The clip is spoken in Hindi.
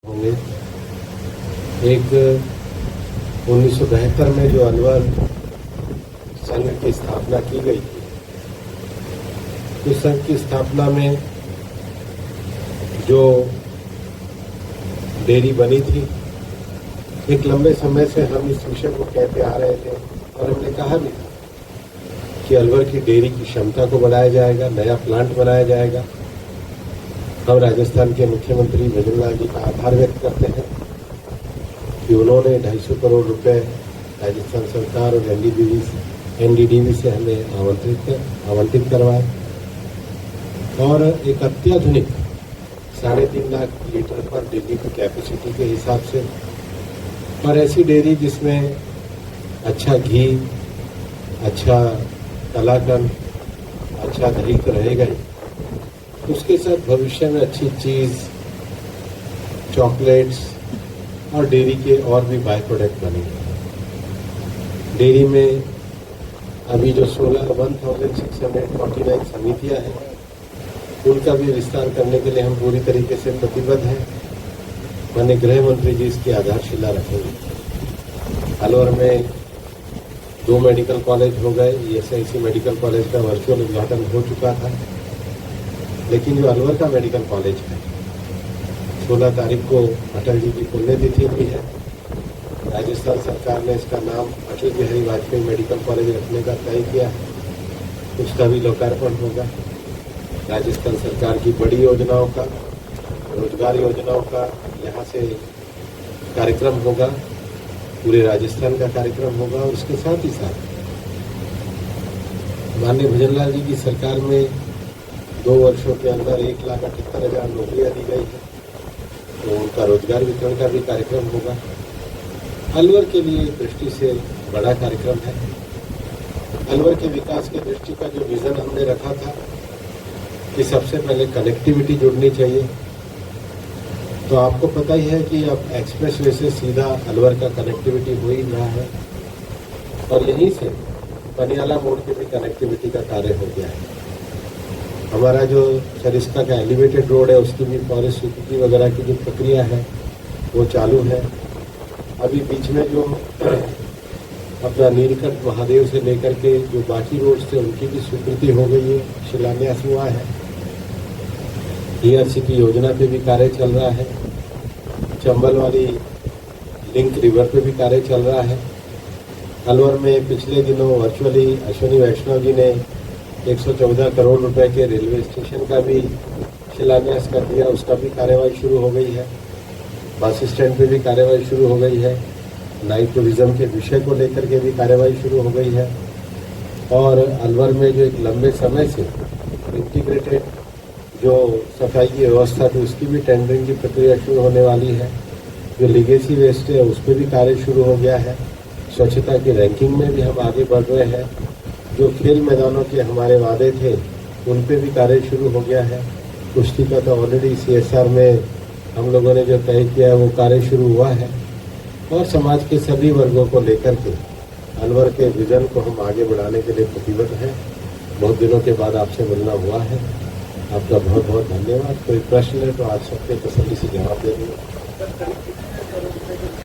होंगे। एक 1972 में जो अलवर संघ की स्थापना की गई थी, उस संघ की स्थापना में जो डेयरी बनी थी, एक लंबे समय से हम इस विषय को कहते आ रहे थे और हमने कहा भी था कि अलवर की डेयरी की क्षमता को बढ़ाया जाएगा, नया प्लांट बनाया जाएगा। हम राजस्थान के मुख्यमंत्री भजन लाल जी का आभार व्यक्त करते हैं कि उन्होंने 250 करोड़ रुपए राजस्थान सरकार और एनडीडीबी से हमें आवंटित करवाए और एक अत्याधुनिक 3.5 लाख लीटर पर डेली की कैपेसिटी के हिसाब से और ऐसी डेयरी जिसमें अच्छा घी, अच्छा कलाकंद, अच्छा दही तो रहेगा ही, उसके साथ भविष्य में अच्छी चीज़, चॉकलेट्स और डेयरी के और भी बाय प्रोडक्ट बनेंगे। डेयरी में अभी जो 16,649 समितियां हैं, उनका भी विस्तार करने के लिए हम पूरी तरीके से प्रतिबद्ध हैं। माननीय गृह मंत्री जी इसकी आधारशिला रखेंगे। अलवर में 2 मेडिकल कॉलेज हो गए। ESIC मेडिकल कॉलेज का वर्चुअल उद्घाटन हो चुका था, लेकिन जो अलवर का मेडिकल कॉलेज है, 16 तारीख को अटल जी की पुण्यतिथि भी है। राजस्थान सरकार ने इसका नाम अटल बिहारी वाजपेयी मेडिकल कॉलेज रखने का तय किया है, उसका भी लोकार्पण होगा। राजस्थान सरकार की बड़ी योजनाओं का, रोजगार योजनाओं का यहाँ से कार्यक्रम होगा, पूरे राजस्थान का कार्यक्रम होगा। उसके साथ ही साथ माननीय भजन लाल जी की सरकार में 2 वर्षों के अंदर 1,78,000 नौकरियां दी गई है, तो उनका रोजगार वितरण का भी कार्यक्रम होगा। अलवर के लिए दृष्टि से बड़ा कार्यक्रम है। अलवर के विकास की दृष्टि का जो विजन हमने रखा था कि सबसे पहले कनेक्टिविटी जुड़नी चाहिए, तो आपको पता ही है कि अब एक्सप्रेस वे से सीधा अलवर का कनेक्टिविटी हो ही रहा है और यहीं से पनियाला मोड़ की भी कनेक्टिविटी का कार्य हो गया है। हमारा जो सरिस्का का एलिवेटेड रोड है, उसकी भी फॉरेस्ट स्वीकृति वगैरह की जो प्रक्रिया है वो चालू है। अभी बीच में जो अपना नीलकंठ महादेव से लेकर के जो बाकी रोड्स थे, उनकी भी स्वीकृति हो गई है, शिलान्यास हुआ है। ERC योजना पे भी कार्य चल रहा है। चंबल वाली लिंक रिवर पे भी कार्य चल रहा है। अलवर में पिछले दिनों वर्चुअली अश्विनी वैष्णव जी ने 114 करोड़ रुपए के रेलवे स्टेशन का भी शिलान्यास कर दिया, उसका भी कार्यवाही शुरू हो गई है। बस स्टैंड पे भी कार्यवाही शुरू हो गई है। नाइट टूरिज्म के विषय को लेकर के भी कार्यवाही शुरू हो गई है। और अलवर में जो एक लंबे समय से इंटीग्रेटेड जो सफाई की व्यवस्था थी, उसकी भी टेंडरिंग की प्रक्रिया शुरू होने वाली है। जो लीगेसी वेस्ट है, उस पर भी कार्य शुरू हो गया है। स्वच्छता की रैंकिंग में भी हम आगे बढ़ रहे हैं। जो खेल मैदानों के हमारे वादे थे, उन पे भी कार्य शुरू हो गया है। कुश्ती का तो ऑलरेडी CSR में हम लोगों ने जो तय किया है वो कार्य शुरू हुआ है। और समाज के सभी वर्गों को लेकर के अलवर के विजन को हम आगे बढ़ाने के लिए प्रतिबद्ध हैं। बहुत दिनों के बाद आपसे मिलना हुआ है, आपका बहुत बहुत धन्यवाद। कोई प्रश्न है तो आप सबके तसल्ली से जवाब दे देंगे।